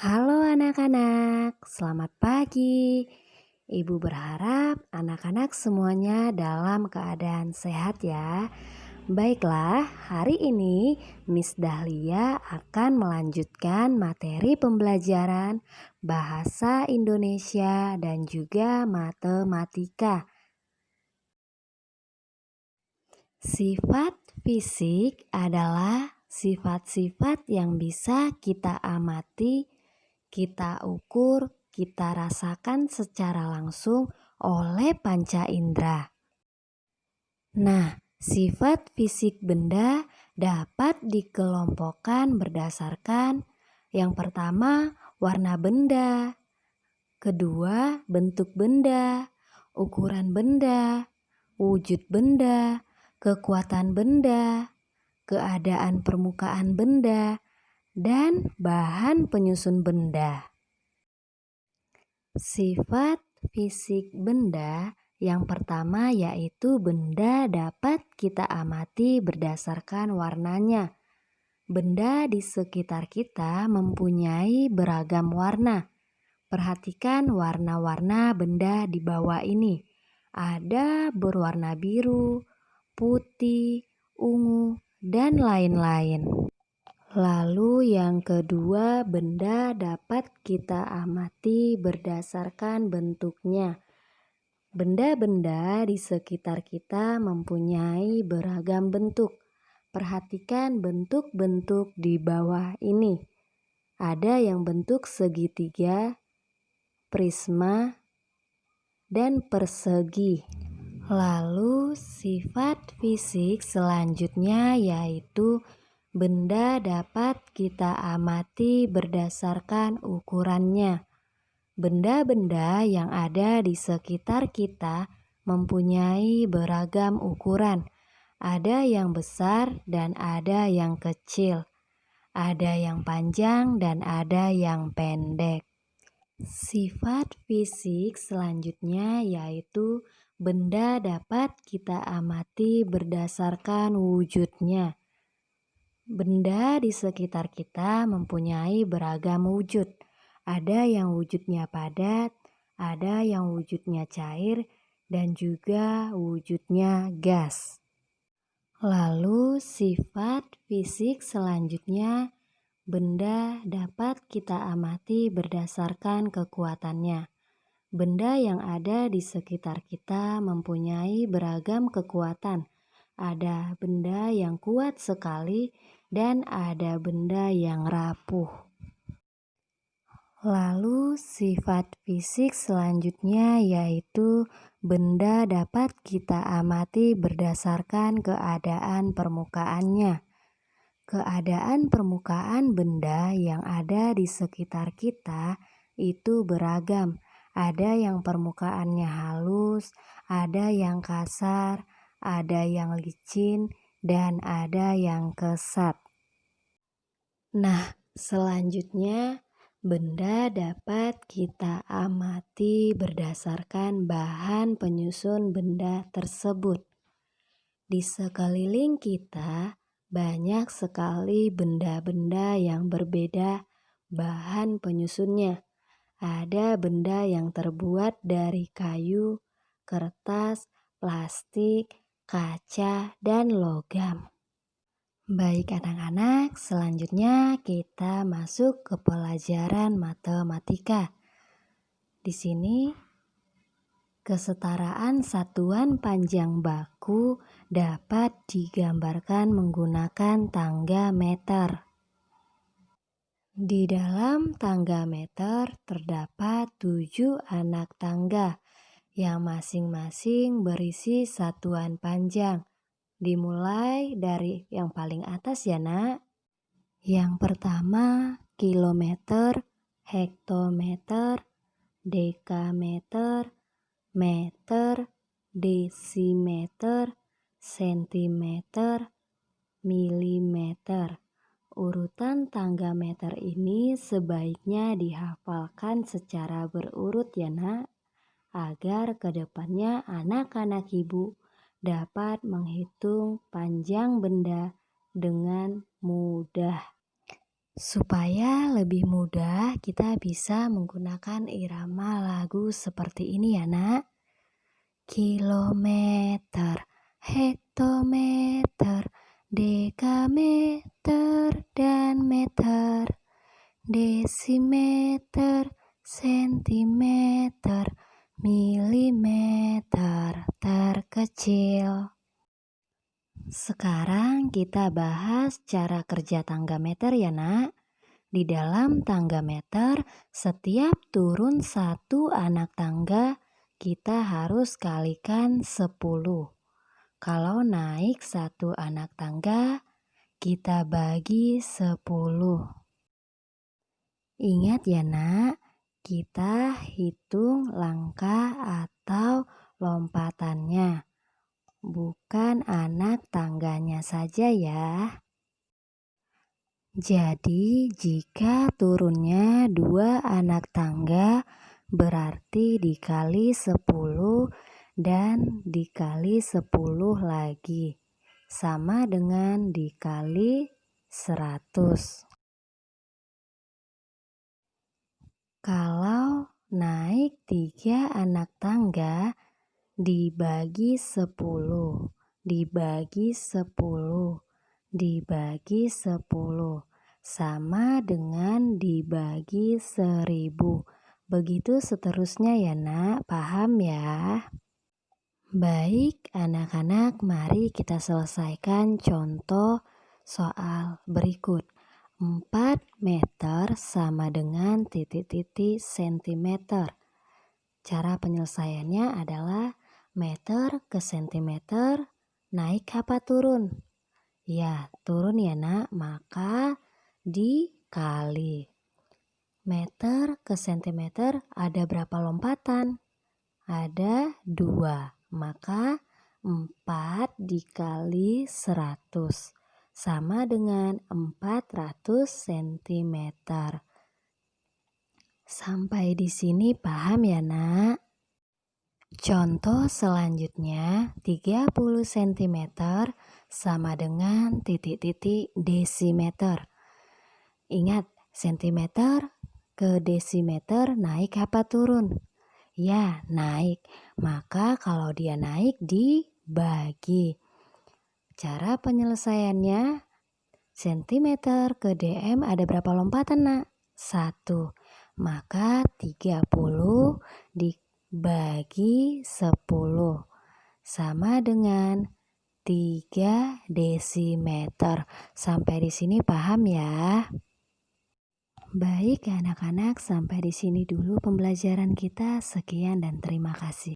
Halo anak-anak, selamat pagi. Ibu berharap anak-anak semuanya dalam keadaan sehat ya. Baiklah, hari ini Miss Dahlia akan melanjutkan materi pembelajaran bahasa Indonesia dan juga matematika. Sifat fisik adalah sifat-sifat yang bisa kita amati, kita ukur, kita rasakan secara langsung oleh panca indera. Nah, sifat fisik benda dapat dikelompokkan berdasarkan yang pertama, warna benda, kedua, bentuk benda, ukuran benda, wujud benda, kekuatan benda, keadaan permukaan benda, dan bahan penyusun benda. Sifat fisik benda yang pertama yaitu benda dapat kita amati berdasarkan warnanya. Benda di sekitar kita mempunyai beragam warna. Perhatikan warna-warna benda di bawah ini. Ada berwarna biru, putih, ungu, dan lain-lain. Lalu yang kedua, benda dapat kita amati berdasarkan bentuknya. Benda-benda di sekitar kita mempunyai beragam bentuk. Perhatikan bentuk-bentuk di bawah ini. Ada yang bentuk segitiga, prisma, dan persegi. Lalu sifat fisik selanjutnya yaitu benda dapat kita amati berdasarkan ukurannya. Benda-benda yang ada di sekitar kita mempunyai beragam ukuran. Ada yang besar dan ada yang kecil. Ada yang panjang dan ada yang pendek. Sifat fisik selanjutnya yaitu benda dapat kita amati berdasarkan wujudnya. Benda di sekitar kita mempunyai beragam wujud. Ada yang wujudnya padat, ada yang wujudnya cair, dan juga wujudnya gas. Lalu sifat fisik selanjutnya benda dapat kita amati berdasarkan kekuatannya. Benda yang ada di sekitar kita mempunyai beragam kekuatan. Ada benda yang kuat sekali dan ada benda yang rapuh. Lalu sifat fisik selanjutnya yaitu benda dapat kita amati berdasarkan keadaan permukaannya. Keadaan permukaan benda yang ada di sekitar kita itu beragam. Ada yang permukaannya halus, ada yang kasar, ada yang licin, dan ada yang kesat. Nah, selanjutnya benda dapat kita amati berdasarkan bahan penyusun benda tersebut. Di sekeliling kita banyak sekali benda-benda yang berbeda bahan penyusunnya. Ada benda yang terbuat dari kayu, kertas, plastik, kaca, dan logam. Baik anak-anak, selanjutnya kita masuk ke pelajaran matematika. Di sini kesetaraan satuan panjang baku dapat digambarkan menggunakan tangga meter. Di dalam tangga meter terdapat 7 anak tangga yang masing-masing berisi satuan panjang. Dimulai dari yang paling atas ya nak. Yang pertama kilometer, hektometer, dekameter, meter, desimeter, sentimeter, milimeter. Urutan tangga meter ini sebaiknya dihafalkan secara berurut ya nak, agar kedepannya anak-anak ibu dapat menghitung panjang benda dengan mudah. Supaya lebih mudah, kita bisa menggunakan irama lagu seperti ini ya, Nak. Kilometer, hektometer, dekameter, dan meter. Desimeter, sentimeter, milimeter terkecil. Sekarang kita bahas cara kerja tangga meter ya, Nak. Di dalam tangga meter, setiap turun satu anak tangga, kita harus kalikan 10. Kalau naik satu anak tangga, kita bagi 10. Ingat ya, Nak, kita hitung langkah atau lompatannya, bukan anak tangganya saja ya. Jadi jika turunnya 2 anak tangga, berarti dikali 10 dan dikali 10 lagi, sama dengan dikali 100. Kalau naik 3 anak tangga, dibagi 10, dibagi 10, dibagi 10, sama dengan dibagi 1000. Begitu seterusnya ya, Nak, paham ya? Baik anak-anak, mari kita selesaikan contoh soal berikut. 4 meter sama dengan titik-titik sentimeter. Cara penyelesaiannya adalah meter ke sentimeter, naik apa turun? Ya, turun ya, Nak, maka dikali. Meter ke sentimeter ada berapa lompatan? Ada 2, maka 4 dikali 100 sama dengan 400 cm. Sampai di sini paham ya, Nak? Contoh selanjutnya, 30 cm sama dengan titik-titik desimeter. Ingat, sentimeter ke desimeter naik apa turun? Ya, naik. Maka kalau dia naik dibagi. Cara penyelesaiannya, sentimeter ke dm ada berapa lompatan, Nak? 1. Maka 30 dibagi 10 sama dengan 3 desimeter. Sampai di sini paham ya? Baik anak-anak, sampai di sini dulu pembelajaran kita. Sekian dan terima kasih.